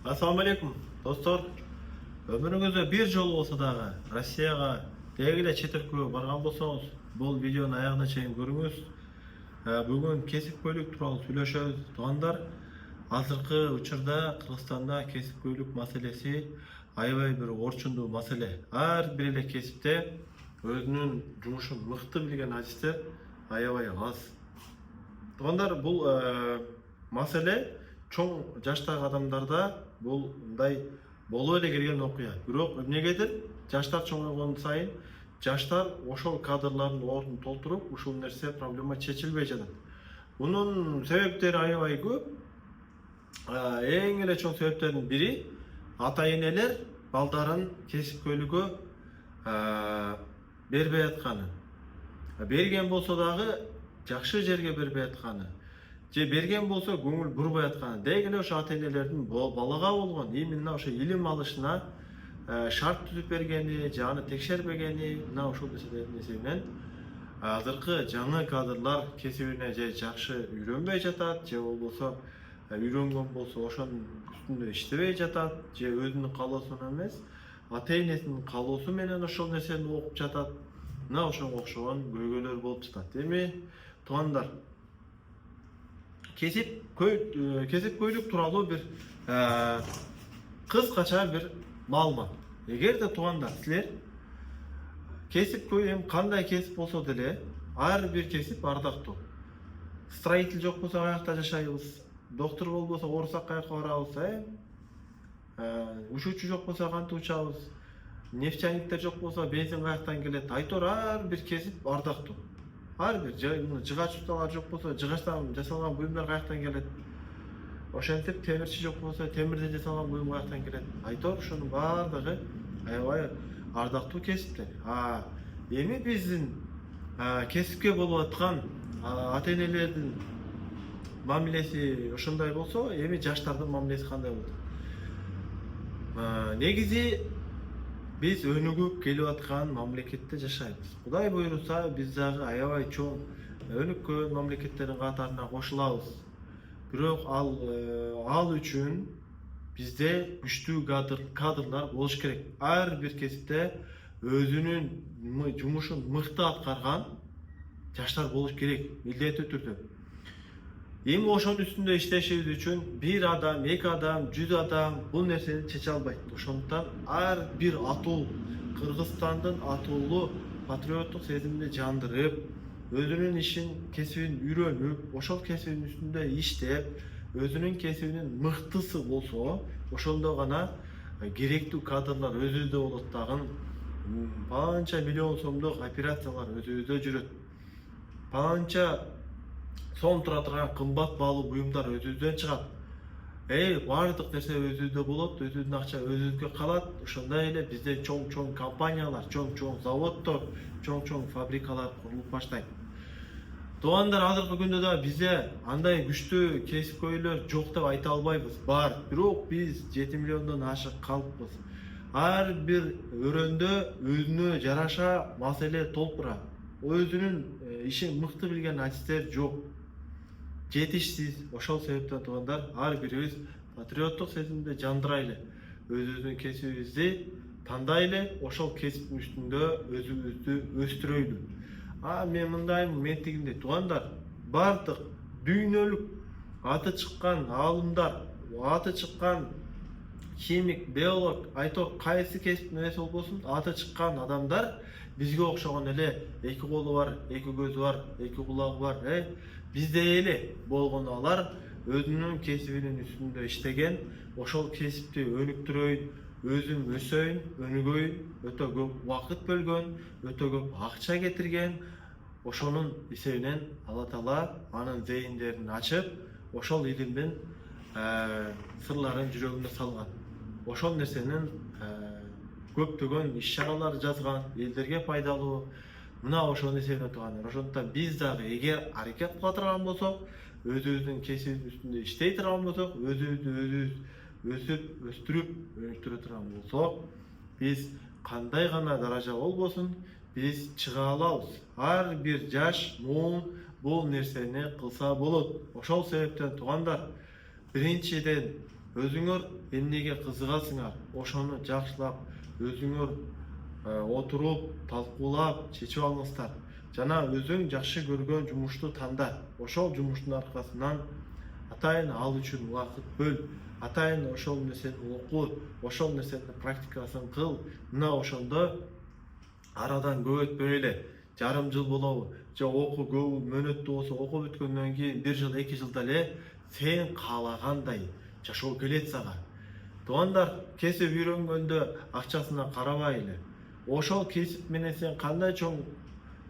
Assalamu alaikum достор. Өмүрүңүздө бир жолу болсо дагы Россияга деги эле чет өлкөгө барган болсоңуз, бул видеону аягына чейин көрүңүз. Бүгүн кесипкөйлүк тууралуу сүйлөшөбүз. Туугандар, азыркы учурда Кыргызстанда кесипкөйлүк маселеси аябай бир орчундуу маселе. Ар бир эле кесипте өзүнүн жумушун мыкты билген адистер аябай аз. Туугандар, бул маселе чоң жаштагы адамдарда бул мындай болуп эле келген окуя. Бирок эмнегедир жаштар чоңойгон сайын жаштар ошол кадрлардын ордун толтуруп, ушул нерсе проблема чечилбей жатат. Мунун себептери аябай көп. Эң эле чоң себептердин бири ата энелер балдарын кесипкөйлүккө бербей атканы. Берген болсо дагы жакшы жерге бербей атканы. Же берген болсо көңүл бурбай атканы. Деги эле ошо ата энелердин балага болгон именно ошо илим алышына шарт түзүп бергени, же аны текшербегени, мына ушул нерселердин эсебинен азыркы жаңы кадрлар кесибине же жакшы үйрөнбөй жатат, же болбосо үйрөнгөн болсо ошонун үстүндө иштебей жатат, же өзүнүн каалоосуна эмес, ата энесинин каалоосу менен ошол нерсени окуп жатат. Мына ошого окшогон көйгөйлөр болуп жатат. Эми туугандар, кесипкөйлүк тууралуу бир кыскача бир маалымат. Эгерде туугандар силер кесипкөй кандай кесип болсо деле ар бир кесип ардактуу. Строитель жок болсо каякта жашайбыз, доктор болбосо оорусак каякка барабыз, учуучу жок болсо кантип учабыз, нефтяниктер жок болсо бензин каяктан келет. Айтор ар бир кесип ардактуу. Ар бир жыгач усталар жок болсо жыгачтан жасалган буюмдар каяктан келет. Ошентип темирчи жок болсо темирден жасалган буюм каяктан келет. Айтор ушунун баардыгы аябай ардактуу кесиптер. Эми биздин кесипке болуп аткан ата энелердин мамилеси ошондой болсо, эми жаштардын мамилеси кандай болот? Негизи биз өнүгүп келип аткан мамлекетте жашайбыз. Кудай буйруса, биз дагы аябай чоң өнүккөн мамлекеттердин катарына кошулабыз. Бирок ал үчүн бизде күчтүү кадрлар болуш керек. Ар бир кесипте өзүнүн жумушун мыкты аткарган жаштар болуш керек, милдеттүү түрдө. Эми ошонун үстүндө иштешибиз үчүн бир адам, эки адам, 100 адам бул нерсени чече албайт. Ошондуктан ар бир атуу Кыргызстандын атуулуу патриоттук сезимди жандырып, өзүнүн ишин, кесибин үйрөнүп, ошол кесибинин үстүндө иштеп, өзүнүн кесибинин мыктысы болсо, ошондо гана керектүү кадрлар өзүбүздө болот дагы. Панча миллион сомдук операциялар өзүбүздө жүрөт. Панча сом тура турган кымбат баалуу буюмдар өзүбүздөн чыгат. Баардык нерсе өзүбүздө болот, өзүбүздүн акча өзүбүзгө калат. Ошондой эле бизде чоң компаниялар, чоң заводдор, чоң фабрикалар курулуп баштайт. Туугандар, азыркы күндө да бизде андай күчтүү кесипкөйлөр жок деп айта албайбыз. Бар, бирок биз 7 миллиондон ашык калкпыз. Ар бир өрөөндө өзүнө жараша маселе толтура. Өзүнүн ишин мыкты билген адистер жок. Жетишсиз. Ошол себептен туугандар, ар бирибиз патриоттук сезимди жандырайлы. Өзүбүздүн кесибибизди тандайлы, ошол кесиптин үстүндө өзүбүздү өстүрөйлү. Мен мындаймын, мен тигиндей. Туугандар, бардык дүйнөлүк аты чыккан аалымдар, аты чыккан химик, биолог, айтор кайсы кесиптин ээси болбосун, аты чыккан адамдар бизге окшогон эле эки колу бар, эки көзү бар, эки кулагы бар, бизде эле болгону алар өзүнүн кесибинин үстүндө иштеген, ошол кесипти өнүктүрөйүн, өзүм өсөйүн, өнүгөйүн, өтө көп убакыт бөлгөн, өтө көп акча кетирген. Ошонун эсебинен Алла Таала анын зейиндерин ачып, ошол илимдин сырларын жүрөгүнө салган. Ошол нерсенин көптөгөн иш-чаралар жазган, элдерге пайдалуу. Мына ошонун эсебинен туугандар. Ошондуктан биз дагы эгер аракет кыла турган болсок, өзүбүздүн кесибибиздин үстүндө иштей турган болсок, өзүбүздү өсүп, өстүрүп, өнүктүрө турган болсок, биз кандай гана даража болбосун, биз чыга алабыз. Ар бир жаш муун бул нерсени кылса болот. Ошол себептен туугандар, биринчиден Өзүңөр эмнеге кызыгасыңар, ошону жакшылап өзүңөр отуруп, талкуулап чечип алыңыздар. Жана өзүң жакшы көргөн жумушту танда. Ошол жумуштун аркасынан атайын ал үчүн убакыт бөл, атайын ошол нерсени оку, ошол нерсенин практикасын кыл. Мына ошондо арадан көп өтпөй эле жарым жыл болобу же окуу көп мөөнөттүү болсо окуу бүткөндөн кийин 1 жыл 2 жылда эле сен каалагандай жашоо келет сага. Туугандар, кесип үйрөнгөндө акчасына карабайлы. Ошол кесип менен сен кандай чоң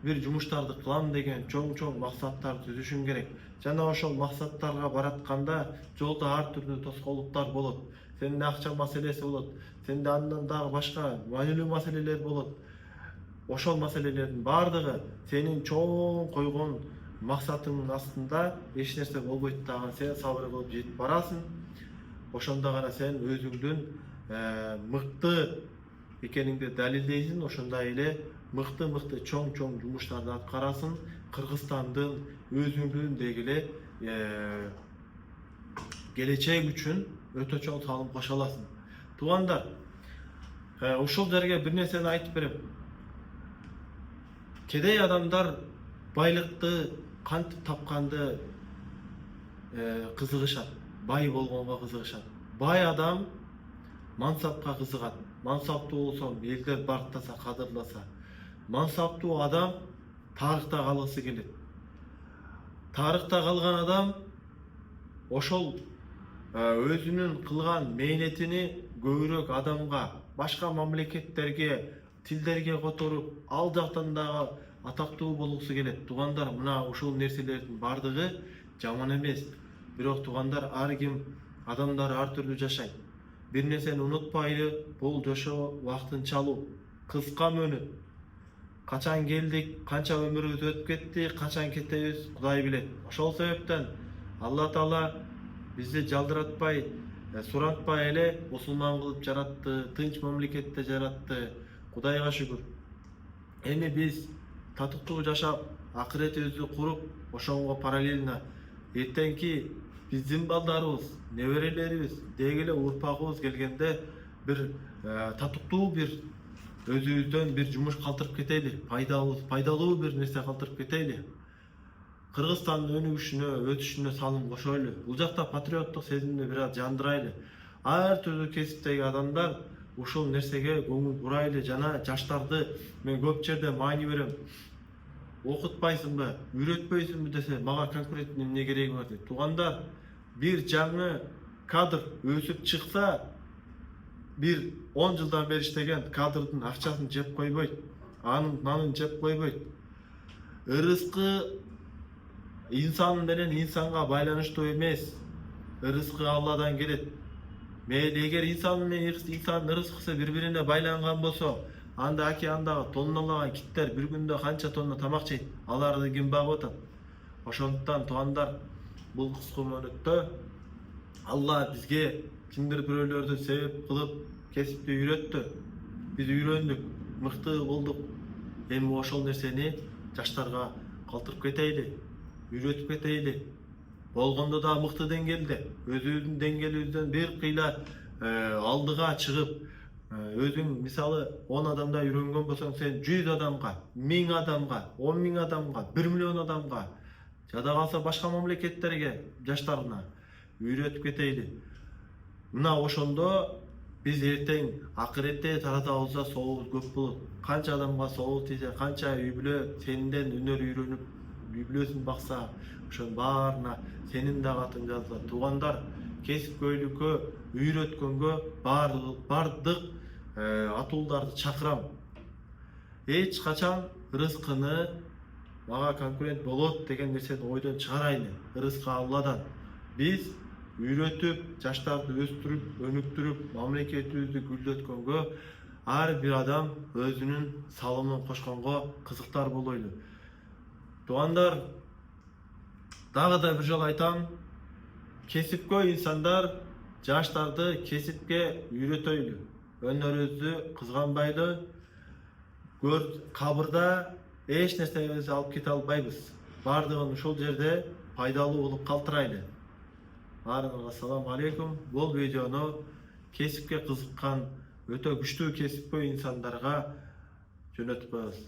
бир жумуштарды кылам деген чоң максаттарды түзүшүң керек. Жана ошол максаттарга баратканда жолдо ар түрдүү тоскоолдуктар болот. Сенде акча маселеси болот, сенде андан дагы башка маанилүү маселелер болот. Ошол маселелердин баардыгы сенин чоң койгон максатыңдын астында эч нерсе болбойт дагы, сен сабыр кылып жетип барасың. Ошондо гана сен өзүңдүн мыкты экениңди далилдейсиң, ошондой эле мыкты чоң жумуштарды аткарасың. Кыргызстандын өзүңдүн деги эле келечек үчүн өтө чоң салым кошо аласың. Туугандар, ушул жерге бир нерсени айтып берем. Кедей адамдар байлыкты кантип тапканды кызыгышат, бай болгонго кызыгышат. Бай адам мансапка кызыгат. Мансаптуу болсом элдер барктаса, кадырласа. Мансаптуу адам тарыхта калгысы келет. Тарыхта калган адам ошол өзүнүн кылган мээнетини көбүрөөк адамга, башка мамлекеттерге, тилдерге которуп, ал жактан дагы атактуу болгусу келет. Туугандар, мына ушул нерселердин баардыгы жаман эмес. Бирок туугандар, ар ким адамдар ар түрдүү жашайт. Бир нерсени унутпайлы, бул жашоо вактынчалуу, кыска мөөнөт. Качан келдик, канча өмүрүбүз өтүп кетти, качан кетебиз, Кудай билет. Ошол себептен Алла Таала бизди жалдыратпай, сурантпай эле мусулман кылып жаратты, тынч мамлекетте жаратты. Кудайга шүгүр. Эми биз татыктуу жашап, акыретибизди куруп, ошонго параллельно эртеңки биздин балдарыбыз, неберелерибиз, деги эле урпагыбыз келгенде бир татыктуу бир өзүбүздөн бир жумуш калтырып кетели, пайдалуу бир нерсе калтырып кетели. Кыргызстандын өнүгүшүнө, өтүшүнө салым кошойлу. Бул жакта патриоттук сезимди бир аз жандырайлы. Ар түрдүү кесиптеги адамдар ушул нерсеге көңүл бурайлы. Жана жаштарды мен көп жерде маани берем. Окутпайсыңбы, үйрөтпөйсүңбү десе, мага конкуренттин эмне кереги бар дейт. Туугандар, бир жаңы кадр өсүп чыкса, бир 10 жылдан бери иштеген кадрдын акчасын жеп койбойт, анын нанын жеп койбойт. Ырыскы инсан менен инсанга байланыштуу эмес. Ырыскы Алладан келет. Мейли эгер инсан менен инсандын ырыскысы бири-бирине байланган болсо, анда океандагы тонналаган киттер бир күндө канча тонна тамак жейт, аларды ким багып атат? Ошондуктан туугандар, бул кыска мөөнөттө Алла бизге кимдир бирөөлөрдү себеп кылып кесипти үйрөттү. Биз үйрөндүк, мыкты болдук. Эми ошол нерсени жаштарга калтырып кетейли, үйрөтүп кетейли. Болгондо да мыкты деңгээлде, өзүбүздүн деңгээлибизден бир кыйла алдыга чыгып, өзүң мисалы 10 адамда үйрөнгөн болсоң, сен 100 адамга, 1000 адамга, 10 000 адамга, 1 миллион адамга, жада калса башка мамлекеттерге жаштарына үйрөтүп кетейли. Мына ошондо биз эртең акыретте таратабызда сообуз көп болот. Канча адамга сообуз тийсе, канча үй бүлө сенден өнөр үйрөнүп, үй бүлөсүн бакса, ошонун баарына сенин да атың жазылат. Туугандар, кесипкөйлүккө, үйрөткөнгө бардык атуулдарды чакырам. Эч качан рызкыны мага конкурент болот деген нерсени ойдон чыгарайлы. Рызкы Алладан. Биз үйрөтүп, жаштарды өстүрүп, өнүктүрүп, мамлекетибизди гүлдөткөнгө ар бир адам өзүнүн салымын кошконго кызыктар болойлу. Туугандар, дагы да бир жолу айтам, кесипкөй инсандар жаштарды кесипке үйрөтөйлү. Өнөрүбүздү кызганбайлы. Кабырда эч нерсебизди алып кете албайбыз. Бардыгын ушул жерде пайдалуу кылып калтырайлы. Баарыңызга assalamu алейкум. Бул видеону кесипке кызыккан, өтө күчтүү кесипкөй инсандарга жөнөтүп коебуз.